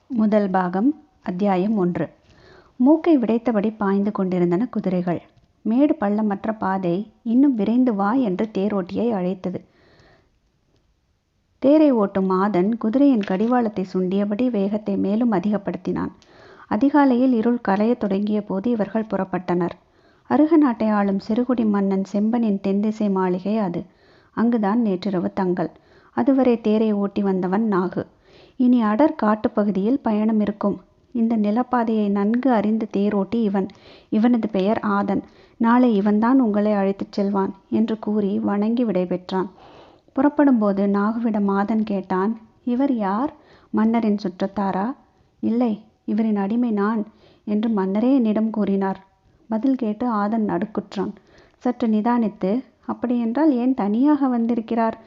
முதல் பாகம். அத்தியாயம் 1. மூக்கை விடைத்தபடி பாய்ந்து கொண்டிருந்தன குதிரைகள். மேடு பள்ளமற்ற பாதை இன்னும் விரைந்து வா என்று தேரோட்டியை அழைத்தது. தேரை ஓட்டும் ஆதன் குதிரையின் கடிவாளத்தை சுண்டியபடி வேகத்தை மேலும் அதிகப்படுத்தினான். அதிகாலையில் இருள் கலையத் தொடங்கிய போது இவர்கள் புறப்பட்டனர். அருக நாட்டை ஆளும் சிறுகுடி மன்னன் செம்பனின் தென்திசை மாளிகை அது. அங்குதான் நேற்றிரவு தங்கல். அதுவரை தேரை ஓட்டி வந்தவன் நாகு. இனி அடர் காட்டுப்பகுதியில் பயணம் இருக்கும். இந்த நிலப்பாதையை நன்கு அறிந்து தேரோட்டி இவனது பெயர் ஆதன். நாளை இவன்தான் உங்களை அழைத்துச் செல்வான் என்று கூறி வணங்கி விடைபெற்றான். புறப்படும்போது நாகுவிடம் ஆதன் கேட்டான், இவர் யார்? மன்னரின் சுற்றத்தாரா? இல்லை, இவரின் அடிமை நான் என்று மன்னரே என்னிடம் கூறினார். பதில் கேட்டு ஆதன் நடுக்குற்றான். சற்று நிதானித்து, அப்படியென்றால் ஏன் தனியாக வந்திருக்கிறார்?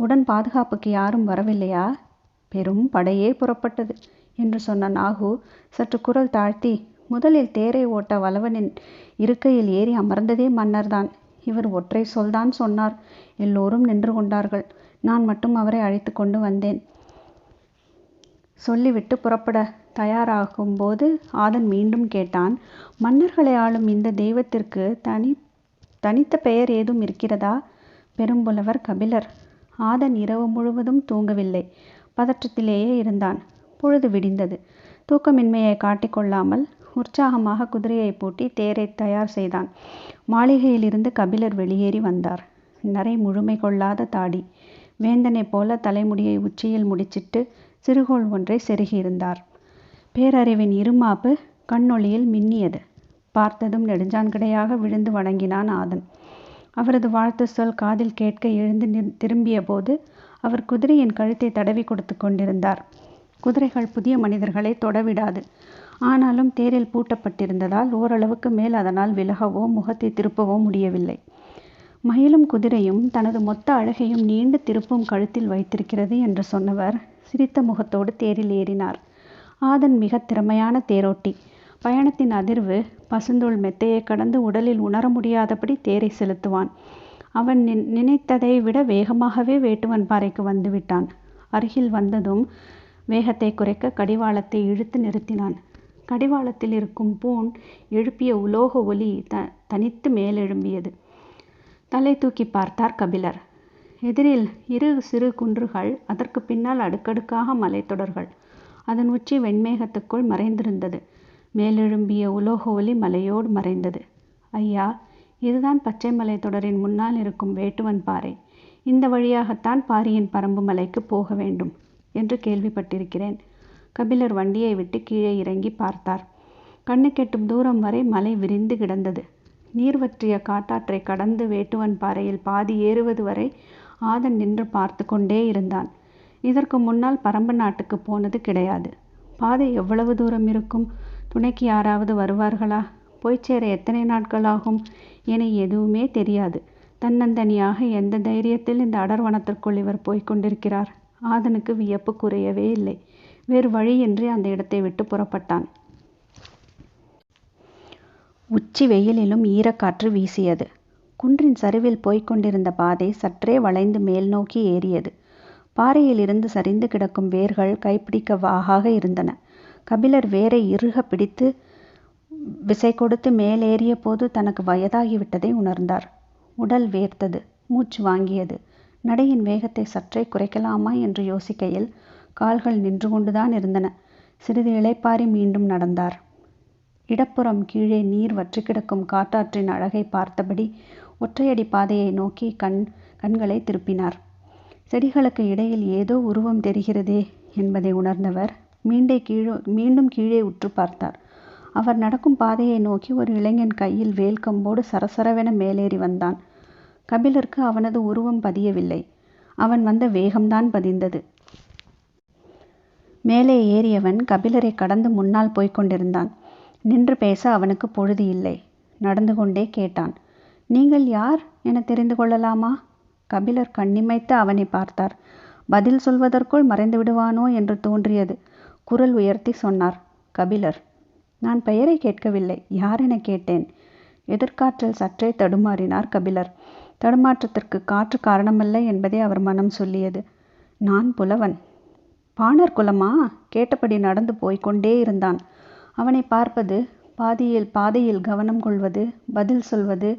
உடன் பாதுகாப்புக்கு யாரும் வரவில்லையா? பெரும் படையே புறப்பட்டது என்று சொன்ன நாகு சற்று குரல் தாழ்த்தி, முதலில் தேரை ஓட்ட வளவனின் இருக்கையில் ஏறி அமர்ந்ததே மன்னர்தான். இவர் ஒற்றை சொல்தான் சொன்னார். எல்லோரும் நின்று கொண்டார்கள். நான் மட்டும் அவரை அழைத்து கொண்டு வந்தேன். சொல்லிவிட்டு புறப்பட தயாராகும்போது ஆதன் மீண்டும் கேட்டான், மன்னர்களை ஆளும் இந்த தெய்வத்திற்கு தனித்த பெயர் ஏதும் இருக்கிறதா? பெரும்புலவர் கபிலர். ஆதன் இரவு முழுவதும் தூங்கவில்லை. பதற்றத்திலேயே இருந்தான். பொழுது விடிந்தது. தூக்கமின்மையை காட்டிக்கொள்ளாமல் உற்சாகமாக குதிரையை பூட்டி தேரை தயார் செய்தான். மாளிகையிலிருந்து கபிலர் வெளியேறி வந்தார். நரை முழுமை கொள்ளாத தாடி. வேந்தனைப் போல தலைமுடியை உச்சியில் முடிச்சிட்டு சிறுகோள் ஒன்றை செருகியிருந்தார். பேரறிவின் இருமாப்பு கண்ணொளியில் மின்னியது. பார்த்ததும் நெடுஞ்சான்கடையாக விழுந்து வணங்கினான் ஆதன். அவரது வாழ்த்து சொல் காதில் கேட்க எழுந்து திரும்பிய போது அவர் குதிரையின் கழுத்தை தடவி கொடுத்து கொண்டிருந்தார். குதிரைகள் புதிய மனிதர்களை தொடவிடாது. ஆனாலும் தேரில் பூட்டப்பட்டிருந்ததால் ஓரளவுக்கு மேல் அதனால் விலகவோ முகத்தை திருப்பவோ முடியவில்லை. மயிலும் குதிரையும் தனது மொத்த அழகையும் நீண்டு திருப்பும் கழுத்தில் வைத்திருக்கிறது என்று சொன்னவர் சிரித்த முகத்தோடு தேரில் ஏறினார். ஆதன் மிக திறமையான தேரோட்டி. பயணத்தின் அதிர்வு பசுந்தோள் மெத்தையை கடந்து உடலில் உணர முடியாதபடி தேரை செலுத்துவான். அவன் நினைத்ததை விட வேகமாகவே வேட்டுவன் பாறைக்கு வந்துவிட்டான். அருகில் வந்ததும் வேகத்தை குறைக்க கடிவாளத்தை இழுத்து நிறுத்தினான். கடிவாளத்தில் இருக்கும் பூண் எழுப்பிய உலோக ஒலி தனித்து மேலெழும்பியது. தலை தூக்கி பார்த்தார் கபிலர். எதிரில் இரு சிறு குன்றுகள், அதற்கு பின்னால் அடுக்கடுக்காக மலைத்தொடர்கள். அதன் உச்சி வெண்மேகத்துக்குள் மறைந்திருந்தது. மேலெழும்பிய உலோக ஒலி மலையோடு மறைந்தது. ஐயா, இதுதான் பச்சை மலை தொடரின் முன்னால் இருக்கும் வேட்டுவன் பாறை. இந்த வழியாகத்தான் பாரியின் பரம்பு மலைக்கு போக வேண்டும் என்று கேள்விப்பட்டிருக்கிறேன். கபிலர் வண்டியை விட்டு கீழே இறங்கி பார்த்தார். கண்ணு கெட்டும் தூரம் வரை மலை விரிந்து கிடந்தது. நீர் வற்றிய காட்டாற்றை கடந்து வேட்டுவன் பாறையில் பாதி ஏறுவது வரை ஆதன் நின்று பார்த்து கொண்டே இருந்தான். இதற்கு முன்னால் பரம்பு நாட்டுக்கு போனது கிடையாது. பாதை எவ்வளவு தூரம் இருக்கும்? துணைக்கு யாராவது வருவார்களா? போய் சேர எத்தனை நாட்கள் ஆகும் என எதுவுமே தெரியாது. தன்னந்தனியாக எந்த தைரியத்தில் இந்த அடர்வனத்திற்குள் இவர் போய்கொண்டிருக்கிறார்? ஆதனுக்கு வியப்பு குறையவே இல்லை. வேறு வழியின்றி அந்த இடத்தை விட்டு புறப்பட்டான். உச்சி வெயிலிலும் ஈரக்காற்று வீசியது. குன்றின் சரிவில் போய்கொண்டிருந்த பாதை சற்றே வளைந்து மேல் நோக்கி ஏறியது. பாறையிலிருந்து சரிந்து கிடக்கும் வேர்கள் கைப்பிடிக்க வாகாக இருந்தன. கபிலர் வேரை இறுக பிடித்து விசை கொடுத்து மேலேறிய போது தனக்கு வயதாகிவிட்டதை உணர்ந்தார். உடல் வேர்த்தது. மூச்சு வாங்கியது. நடையின் வேகத்தை சற்றே குறைக்கலாமா என்று யோசிக்கையில் கால்கள் நின்று கொண்டுதான் இருந்தன. சிறிது இளைப்பாரி மீண்டும் நடந்தார். இடப்புறம் கீழே நீர் வற்றி கிடக்கும் காட்டாற்றின் அழகை பார்த்தபடி ஒற்றையடி பாதையை நோக்கி கண்களை திருப்பினார். செடிகளுக்கு இடையில் ஏதோ உருவம் தெரிகிறதே என்பதை உணர்ந்தவர் மீண்டும் கீழே உற்று பார்த்தார். அவர் நடக்கும் பாதையை நோக்கி ஒரு இளைஞன் கையில் வேல்கம்போடு சரசரவென மேலேறி வந்தான். கபிலருக்கு அவனது உருவம் பதியவில்லை. அவன் வந்த வேகம்தான் பதிந்தது. மேலே ஏறியவன் கபிலரை கடந்து முன்னால் போய்கொண்டிருந்தான். நின்று பேச அவனுக்கு பொழுது இல்லை. நடந்து கொண்டே கேட்டான், நீங்கள் யார் என தெரிந்து கொள்ளலாமா? கபிலர் கண்ணிமைத்து அவனை பார்த்தார். பதில் சொல்வதற்குள் மறைந்து விடுவானோ என்று தோன்றியது. குரல் உயர்த்தி சொன்னார், கபிலர். நான் பெயரை கேட்கவில்லை, யார் என கேட்டேன். எதிர்காற்றில் சற்றே தடுமாறினார் கபிலர். தடுமாற்றத்திற்கு காற்று காரணமல்ல என்பதை அவர் மனம் சொல்லியது. நான் புலவன். பாணர் குலமா? கேட்டபடி நடந்து போய் கொண்டே இருந்தான். அவனை பார்ப்பது, பாதையில் கவனம் கொள்வது, பதில் சொல்வது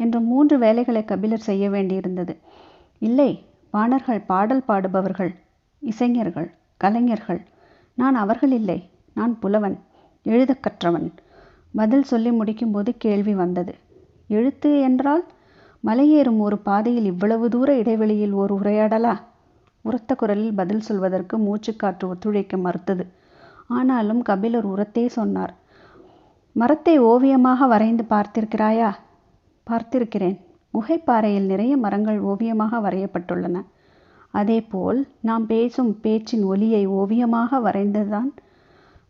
என்ற 3 வேலைகளை கபிலர் செய்ய வேண்டியிருந்தது. இல்லை, பாணர்கள் பாடல் பாடுபவர்கள், இசைஞர்கள், கலைஞர்கள். நான் அவர்கள் இல்லை. நான் புலவன், எழுதக் கற்றவன். பதில் சொல்லி முடிக்கும்போது கேள்வி வந்தது. எழுத்து என்றால்? மலையேறும் ஒரு பாதையில் இவ்வளவு தூர இடைவெளியில் ஒரு உரையாடலா? உரத்த குரலில் பதில் சொல்வதற்கு மூச்சுக்காற்று ஒத்துழைக்க மறுத்தது. ஆனாலும் கபிலர் உரத்தே சொன்னார். மரத்தை ஓவியமாக வரைந்து பார்த்திருக்கிறாயா? பார்த்திருக்கிறேன். குகைப்பாறையில் நிறைய மரங்கள் ஓவியமாக வரையப்பட்டுள்ளன. அதேபோல் நாம் பேசும் பேச்சின் ஒலியை ஓவியமாக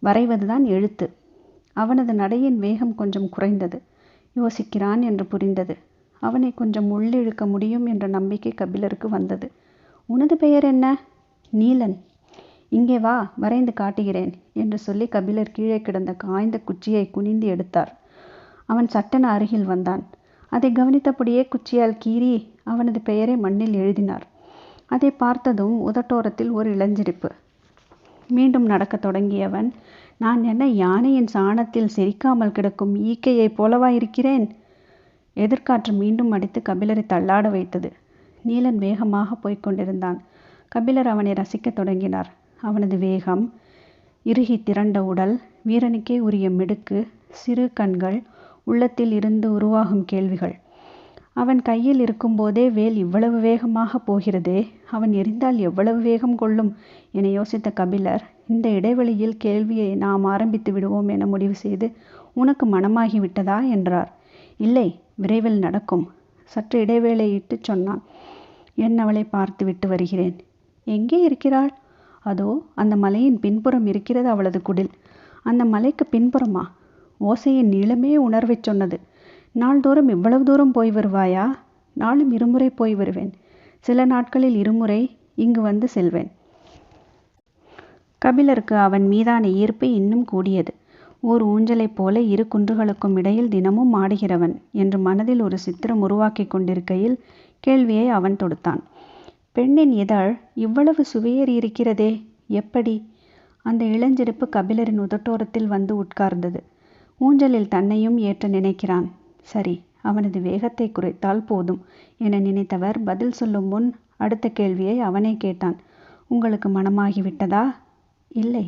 வரைவதுதான் எழுத்து. அவனது நடையின் வேகம் கொஞ்சம் குறைந்தது. யோசிக்கிறான் என்று புரிந்தது. அவனை கொஞ்சம் உள்ளிழுக்க முடியும் என்ற நம்பிக்கை கபிலருக்கு வந்தது. உனது பெயர் என்ன? நீலன். இங்கே வா, வரைந்து காட்டுகிறேன் என்று சொல்லி கபிலர் கீழே கிடந்த காய்ந்த குச்சியை குனிந்து எடுத்தார். அவன் சட்டென அருகில் வந்தான். அதை கவனித்தபடியே குச்சியால் கீறி அவனது பெயரை மண்ணில் எழுதினார். அதை பார்த்ததும் உதட்டோரத்தில் ஒரு இளஞ்சிரிப்பு. மீண்டும் நடக்கத் தொடங்கியவன், நான் என்ன யானையின் சாணத்தில் செரிக்காமல் கிடக்கும் ஈக்கையைப் போலவா இருக்கிறேன்? எதிர்காற்று மீண்டும் அடித்து கபிலரை தள்ளாட வைத்தது. நீலன் வேகமாக போய்க் கொண்டிருந்தான். கபிலர் அவனை ரசிக்கத் தொடங்கினார். அவனது வேகம், இறுகி திரண்ட உடல், வீரனுக்கே உரிய மிடுக்கு, சிறு கண்கள், உள்ளத்தில் இருந்து உருவாகும் கேள்விகள். அவன் கையில் இருக்கும்போதே வேல் இவ்வளவு வேகமாக போகிறதே, அவன் எரிந்தால் எவ்வளவு வேகம் கொள்ளும் என யோசித்த கபிலர், இந்த இடைவெளியில் கேள்வியை நாம் ஆரம்பித்து விடுவோம் என முடிவு செய்து, உனக்கு மனமாகிவிட்டதா என்றார். இல்லை, விரைவில் நடக்கும். சற்று இடைவேளையிட்டு சொன்னான். என் அவளை பார்த்து விட்டு வருகிறேன். எங்கே இருக்கிறாள்? அதோ அந்த மலையின் பின்புறம் இருக்கிறது அவளது குடில். அந்த மலைக்கு பின்புறமா? ஓசையின் நீளமே உணர்வைச் சொன்னது. நாள்தோறும் இவ்வளவு தூரம் போய் வருவாயா? நாளும் 2 முறை போய் வருவேன். சில நாட்களில் 2 முறை இங்கு வந்து செல்வேன். கபிலருக்கு அவன் மீதான ஈர்ப்பு இன்னும் கூடியது. ஓர் ஊஞ்சலைப் போல 2 குன்றுகளுக்கும் இடையில் தினமும் ஆடுகிறவன் என்று மனதில் ஒரு சித்திரம் உருவாக்கி கொண்டிருக்கையில் கேள்வியை அவன் தொடுத்தான். பெண்ணின் இதழ் இவ்வளவு சுவையேறி இருக்கிறதே, எப்படி? அந்த இளஞ்சிரிப்பு கபிலரின் உதட்டோரத்தில் வந்து உட்கார்ந்தது. ஊஞ்சலில் தன்னையும் ஏற்ற நினைக்கிறான். சரி, அவனது வேகத்தை குறைத்தால் போதும் என நினைத்தவர் பதில் சொல்லும் முன் அடுத்த கேள்வியை அவனே கேட்டான். உங்களுக்கு மனமாகிவிட்டதா? இல்லை.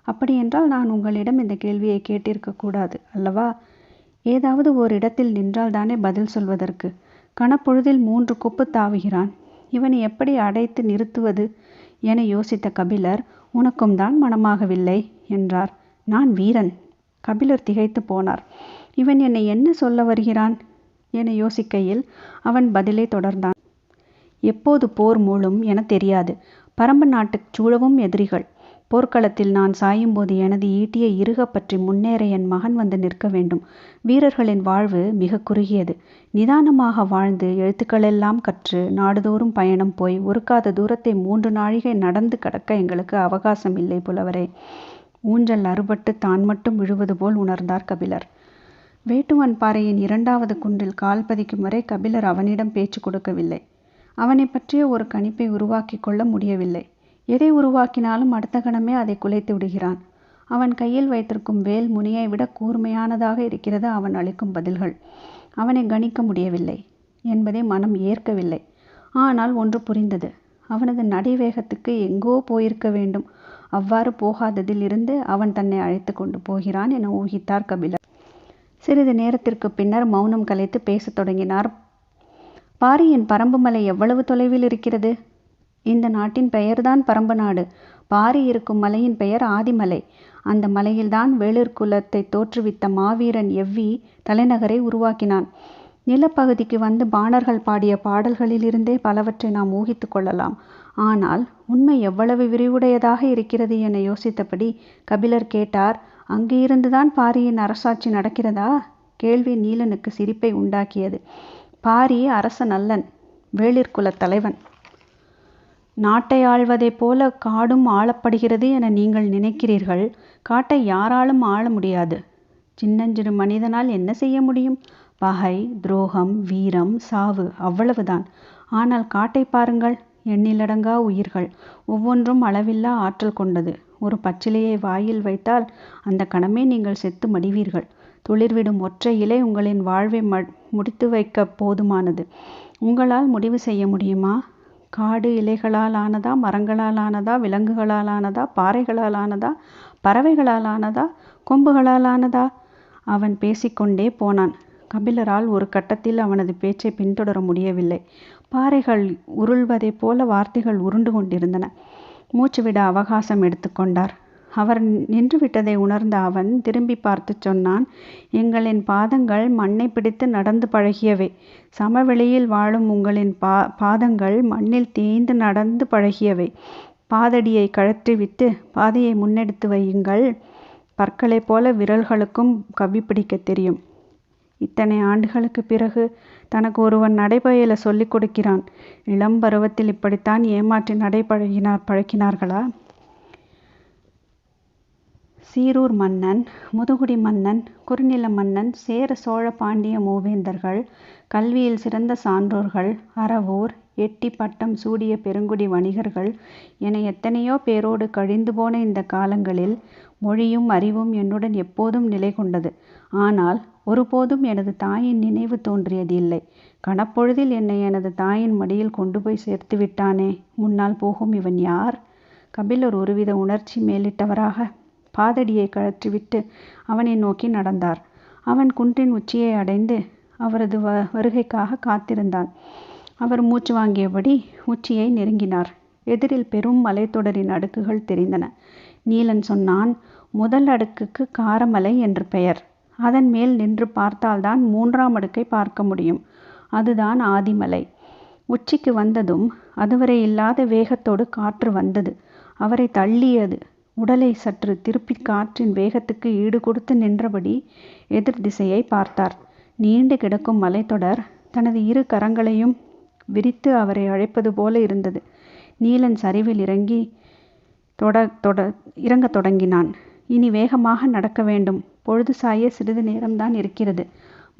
அப்படியென்றால் நான் உங்களிடம் இந்த கேள்வியை கேட்டிருக்கக்கூடாது அல்லவா? ஏதாவது ஓர் இடத்தில் நின்றால் தானே பதில் சொல்வதற்கு. கணப்பொழுதில் 3 குப்பு தாவுகிறான். இவனை எப்படி அடைத்து நிறுத்துவது என யோசித்த கபிலர், உனக்கும் தான் மனமாகவில்லை என்றார். நான் வீரன். கபிலர் திகைத்து போனார். இவன் என்னை என்ன சொல்ல வருகிறான் என யோசிக்கையில் அவன் பதிலை தொடர்ந்தான். எப்போது போர் மூளும் என தெரியாது. பரம்பு நாட்டுச் சூழவும் எதிரிகள். போர்க்களத்தில் நான் சாயும்போது எனது ஈட்டியை இறுக பற்றி முன்னேற என் மகன் வந்து நிற்க வேண்டும். வீரர்களின் வாழ்வு மிக குறுகியது. நிதானமாக வாழ்ந்து எழுத்துக்களெல்லாம் கற்று நாடுதோறும் பயணம் போய் ஒருக்காத தூரத்தை 3 நாழிகை நடந்து கடக்க எங்களுக்கு அவகாசம் இல்லை புலவரே. ஊஞ்சல் அறுபட்டு தான் மட்டும் விழுவது போல் உணர்ந்தார் கபிலர். வேட்டுவன் பாறையின் 2வது குன்றில் கால் பதிக்கும் வரை கபிலர் அவனிடம் பேச்சு கொடுக்கவில்லை. அவனை பற்றிய ஒரு கணிப்பை உருவாக்கி கொள்ள முடியவில்லை. எதை உருவாக்கினாலும் அடுத்த கணமே அதை குலைத்து விடுகிறான். அவன் கையில் வைத்திருக்கும் வேல் முனையை விட கூர்மையானதாக இருக்கிறது அவன் அளிக்கும் பதில்கள். அவனை கணிக்க முடியவில்லை என்பதை மனம் ஏற்கவில்லை. ஆனால் ஒன்று புரிந்தது. அவனது நடைவேகத்துக்கு எங்கோ போயிருக்க வேண்டும். அவ்வாறு போகாததில் இருந்து அவன் தன்னை அழைத்து கொண்டு போகிறான் என ஊகித்தார் கபிலர். சிறிது நேரத்திற்கு பின்னர் மௌனம் கலைத்து பேசத் தொடங்கினார். பாரியின் பரம்பு மலை எவ்வளவு தொலைவில் இருக்கிறது? இந்த நாட்டின் பெயர்தான் பரம்பு நாடு. பாரி இருக்கும் மலையின் பெயர் ஆதிமலை. அந்த மலையில்தான் வேளிர் குலத்தை தோற்றுவித்த மாவீரன் எவ்வி தலைநகரை உருவாக்கினான். நிலப்பகுதிக்கு வந்து பாணர்கள் பாடிய பாடல்களிலிருந்தே பலவற்றை நாம் ஊகித்து கொள்ளலாம். ஆனால் உண்மை எவ்வளவு விரிவுடையதாக இருக்கிறது என யோசித்தபடி கபிலர் கேட்டார். அங்கு இருந்துதான் பாரியின் அரசாட்சி நடக்கிறதா? கேள்வி நீலனுக்கு சிரிப்பை உண்டாக்கியது. பாரி அரசன் அல்லன், வேளிர் குலத் தலைவன். நாட்டை ஆள்வதைப் போல காடும் ஆளப்படுகிறது என நீங்கள் நினைக்கிறீர்கள். காட்டை யாராலும் ஆள முடியாது. சின்னஞ்சிறு மனிதனால் என்ன செய்ய முடியும்? பகை, துரோகம், வீரம், சாவு, அவ்வளவுதான். ஆனால் காட்டை பாருங்கள், எண்ணிலடங்கா உயிர்கள், ஒவ்வொன்றும் அளவில்லா ஆற்றல் கொண்டது. ஒரு பச்சிலையை வாயில் வைத்தால் அந்த கணமே நீங்கள் செத்து மடிவீர்கள். துளிர்விடும் ஒற்றை இலை உங்களின் வாழ்வை முடித்து வைக்க போதுமானது. உங்களால் முடிவு செய்ய முடியுமா? காடு இலைகளால் ஆனதா, மரங்களால் ஆனதா, விலங்குகளால் ஆனதா, பாறைகளால் ஆனதா, பறவைகளால் ஆனதா, கொம்புகளால் ஆனதா? அவன் பேசிக்கொண்டே போனான். கபிலரால் ஒரு கட்டத்தில் அவனது பேச்சை பின்தொடர முடியவில்லை. பாறைகள் உருள்வதைப் போல வார்த்தைகள் உருண்டு கொண்டிருந்தன. மூச்சுவிட அவகாசம் எடுத்துக்கொண்டார். அவர் நின்றுவிட்டதை உணர்ந்த அவன் திரும்பி பார்த்து சொன்னான், எங்களின் பாதங்கள் மண்ணை பிடித்து நடந்து பழகியவை. சமவெளியில் வாழும் உங்களின் பாதங்கள் மண்ணில் தேய்ந்து நடந்து பழகியவை. பாதடியை கழற்றிவிட்டு பாதையை முன்னெடுத்து வையுங்கள். பற்களைப் போல விரல்களுக்கும் கவ்வி பிடிக்க தெரியும். இத்தனை ஆண்டுகளுக்கு பிறகு தனக்கு ஒருவன் நடைபயில சொல்லிக் கொடுக்கிறான். இளம் பருவத்தில் இப்படித்தான் ஏமாற்றி பழக்கினார்களா? சீரூர் மன்னன், முதுகுடி மன்னன், குறுநில மன்னன், சேர சோழ பாண்டிய மூவேந்தர்கள், கல்வியில் சிறந்த சான்றோர்கள், அறவோர், எட்டி பட்டம் சூடிய பெருங்குடி வணிகர்கள் என எத்தனையோ பேரோடு கழிந்து போன இந்த காலங்களில் மொழியும் அறிவும் என்னுடன் எப்போதும் நிலை கொண்டது. ஆனால் ஒருபோதும் எனது தாயின் நினைவு தோன்றியது இல்லை. கணப்பொழுதில் என்னை எனது தாயின் மடியில் கொண்டு போய் சேர்த்து விட்டானே, முன்னால் போகும் இவன் யார்? கபிலர் ஒருவித உணர்ச்சி மேலிட்டவராக பாதடியை கழற்றிவிட்டு அவனை நோக்கி நடந்தார். அவன் குன்றின் உச்சியை அடைந்து அவரது வருகைக்காக காத்திருந்தான். அவர் மூச்சு வாங்கியபடி உச்சியை நெருங்கினார். எதிரில் பெரும் மலைத்தொடரின் அடுக்குகள் தெரிந்தன. நீலன் சொன்னான், முதல் அடுக்குக்கு காரமலை என்று பெயர். அதன் மேல் நின்று பார்த்தால்தான் 3ஆம் அடுக்கை பார்க்க முடியும். அதுதான் ஆதிமலை. உச்சிக்கு வந்ததும் அதுவரை இல்லாத வேகத்தோடு காற்று வந்தது. அவரை தள்ளியது. உடலை சற்று திருப்பி காற்றின் வேகத்துக்கு ஈடு கொடுத்து நின்றபடி எதிர் திசையை பார்த்தார். நீண்டு கிடக்கும் மலைத்தொடர் தனது இரு கரங்களையும் விரித்து அவரை அழைப்பது போல இருந்தது. நீலன் சரிவில் இறங்கத் தொடங்கினான். இனி வேகமாக நடக்க வேண்டும். பொழுது சாய சிறிது நேரம்தான் இருக்கிறது.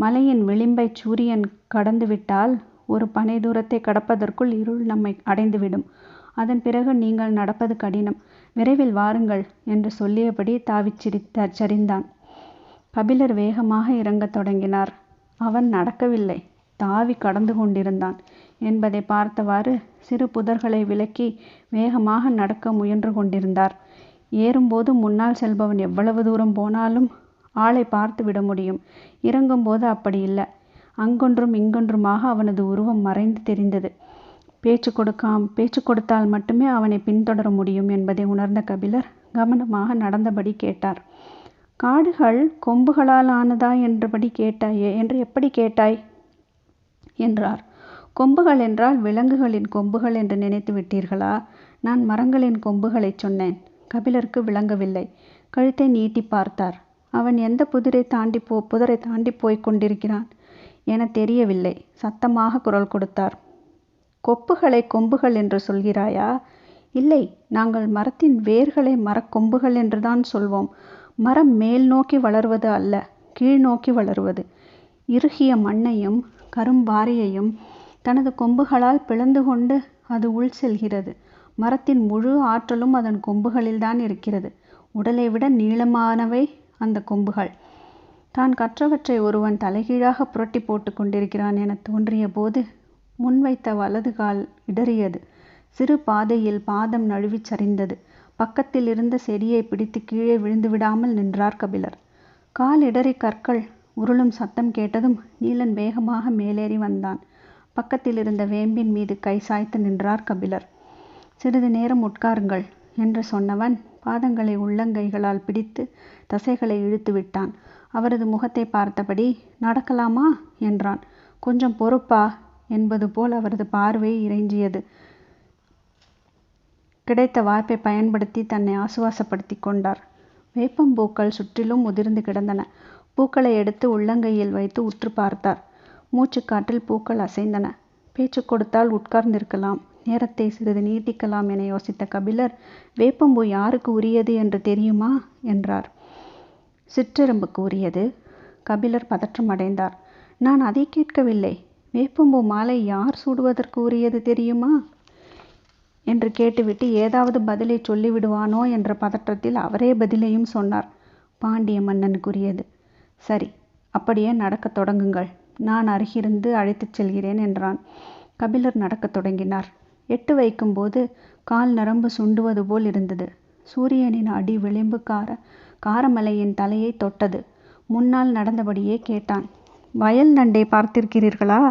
மலையின் விளிம்பை சூரியன் கடந்துவிட்டால் ஒரு பனை தூரத்தை கடப்பதற்குள் இருள் நம்மை அடைந்துவிடும். அதன் பிறகு நீங்கள் நடப்பது கடினம். விரைவில் வாருங்கள் என்று சொல்லியபடி தாவிச் சரிந்தான். கபிலர் வேகமாக இறங்கத் தொடங்கினார். அவன் நடக்கவில்லை, தாவி கடந்து கொண்டிருந்தான் என்பதை பார்த்தவாறு சிறு புதர்களை விலக்கி வேகமாக நடக்க முயன்று கொண்டிருந்தார். ஏறும்போது முன்னால் செல்பவன் எவ்வளவு தூரம் போனாலும் ஆளை பார்த்து விட முடியும். இறங்கும்போது அப்படி இல்லை. அங்கொன்றும் இங்கொன்றுமாக அவனது உருவம் மறைந்து தெரிந்தது. பேச்சு கொடுத்தால் மட்டுமே அவனை பின்தொடர முடியும் என்பதை உணர்ந்த கபிலர் கவனமாக நடந்தபடி கேட்டார். காடுகள் கொம்புகளால் ஆனதா என்று எப்படி கேட்டாய் என்றார். கொம்புகள் என்றால் விலங்குகளின் கொம்புகள் என்று நினைத்து விட்டீர்களா? நான் மரங்களின் கொம்புகளை சொன்னேன். கபிலருக்கு விளங்கவில்லை. கழுத்தை நீட்டி பார்த்தார். அவன் எந்த புதரை தாண்டி போய்க் கொண்டிருக்கிறான் என தெரியவில்லை. சத்தமாக குரல் கொடுத்தார். கொப்புகளை கொம்புகள் என்று சொல்கிறாயா? இல்லை, நாங்கள் மரத்தின் வேர்களை மரக்கொம்புகள் என்றுதான் சொல்வோம். மரம் மேல் நோக்கி வளருவது அல்ல, கீழ் நோக்கி வளருவது. இறுகிய மண்ணையும் கரும்பாறையையும் தனது கொம்புகளால் பிளந்து கொண்டு அது உள் செல்கிறது. மரத்தின் முழு ஆற்றலும் அதன் கொம்புகளில்தான் இருக்கிறது. உடலை விட நீளமானவை அந்த கொம்புகள். தான் கற்றவற்றை ஒருவன் தலைகீழாக புரட்டி போட்டு கொண்டிருக்கிறான் என தோன்றிய போது முன்வைத்த வலது கால் இடறியது. சிறு பாதையில் பாதம் நழுவிச் சரிந்தது. பக்கத்தில் இருந்த செடியை பிடித்து கீழே விழுந்து விடாமல் நின்றார் கபிலர். கால் இடறி கற்கள் உருளும் சத்தம் கேட்டதும் நீலன் வேகமாக மேலேறி வந்தான். பக்கத்தில் இருந்த வேம்பின் மீது கை சாய்த்து நின்றார் கபிலர். சிறிது நேரம் உட்காருங்கள் என்று சொன்னவன் பாதங்களை உள்ளங்கைகளால் பிடித்து தசைகளை இழுத்து விட்டான். அவரது முகத்தை பார்த்தபடி, நடக்கலாமா என்றான். கொஞ்சம் பொறுப்பா என்பது போல் அவரது பார்வை இறைஞ்சியது. கிடைத்த வாய்ப்பை பயன்படுத்தி தன்னை ஆசுவாசப்படுத்தி கொண்டார். வேப்பம்பூக்கள் சுற்றிலும் உதிர்ந்து கிடந்தன. பூக்களை எடுத்து உள்ளங்கையில் வைத்து உற்று பார்த்தார். மூச்சுக்காற்றில் பூக்கள் அசைந்தன. பேச்சு கொடுத்தால் உட்கார்ந்திருக்கலாம், நேரத்தை சிறிது நீட்டிக்கலாம் என யோசித்த கபிலர், வேப்பம்பூ யாருக்கு உரியது என்று தெரியுமா என்றார். சிற்றெரும்புக்கு உரியது. கபிலர் பதற்றம் அடைந்தார். நான் அதை கேட்கவில்லை. வேப்பம்பூ மாலை யார் சூடுவதற்கு உரியது தெரியுமா? என்று கேட்டுவிட்டு ஏதாவது பதிலை சொல்லிவிடுவானோ என்ற பதற்றத்தில் அவரே பதிலையும் சொன்னார். பாண்டிய மன்னனுக்குரியது. சரி, அப்படியே நடக்கத் தொடங்குங்கள். நான் அருகிருந்து அழைத்துச் செல்கிறேன் என்றான். கபிலர் நடக்கத் தொடங்கினார். எட்டு வைக்கும்போது கால் நரம்பு சுண்டுவது போல் இருந்தது. சூரியனின் அடி விளிம்பு காரமலையின் தலையை தொட்டது. முன்னால் நடந்தபடியே கேட்டான். வயல் நண்டை பார்த்திருக்கிறீர்களா?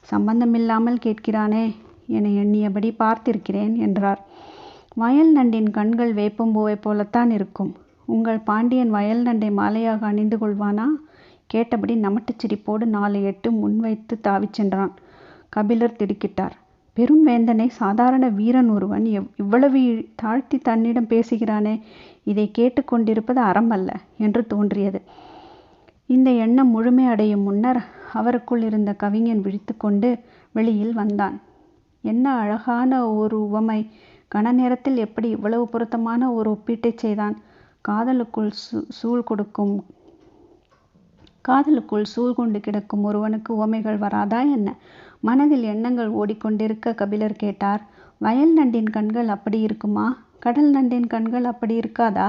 சம்பந்தமில்லாமல் கேட்கிறானே என எண்ணியபடி பார்த்திருக்கிறேன் என்றார். வயல் நண்டின் கண்கள் வேப்பம்பூவை போலத்தான் இருக்கும். உங்கள் பாண்டியன் வயல் நண்டை மாலையாக அணிந்து கொள்வானா? கேட்டபடி நமட்டுச் சிரிப்போடு 4 எட்டு முன்வைத்து தாவிச் சென்றான். கபிலர் திடுக்கிட்டார். பெரும் வேந்தனை சாதாரண வீரன் ஒருவன் இவ்வளவு தாழ்த்தி தன்னிடம் பேசுகிறானே, இதை கேட்டுக்கொண்டிருப்பது அறமல்ல என்று தோன்றியது. இந்த எண்ணம் முழுமை அடையும் முன்னர் அவருக்குள் இருந்த கவிஞன் விழித்து கொண்டு வெளியில் வந்தான். என்ன அழகான ஒரு உவமை! கன நேரத்தில் எப்படி இவ்வளவு பொருத்தமான ஒரு ஒப்பீட்டை செய்தான்! காதலுக்குள் சூழ்கொண்டு கிடக்கும் ஒருவனுக்கு உவமைகள் வராதா என்ன? மனதில் எண்ணங்கள் ஓடிக்கொண்டிருக்க கபிலர் கேட்டார். வயல் நண்டின் கண்கள் அப்படி இருக்குமா? கடல் நண்டின் கண்கள் அப்படி இருக்காதா?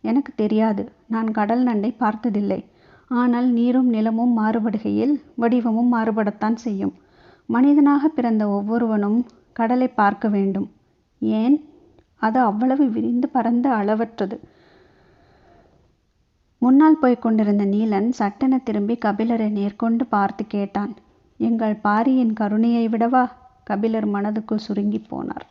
எனக்கு தெரியாது. நான் கடல் நண்டை பார்த்ததில்லை. ஆனால் நீரும் நிலமும் மாறுபடுகையில் வடிவமும் மாறுபடத்தான் செய்யும். மனிதனாக பிறந்த ஒவ்வொருவனும் கடலை பார்க்க வேண்டும். ஏன்? அது அவ்வளவு விரிந்து பரந்த அளவற்றது. முன்னால் போய்க் கொண்டிருந்த நீலன் சட்டென திரும்பி கபிலரை நேர்கொண்டு பார்த்து கேட்டான். எங்கள் பாரியின் கருணையை விடவா? கபிலர் மனதுக்குள் சுருங்கி போனார்.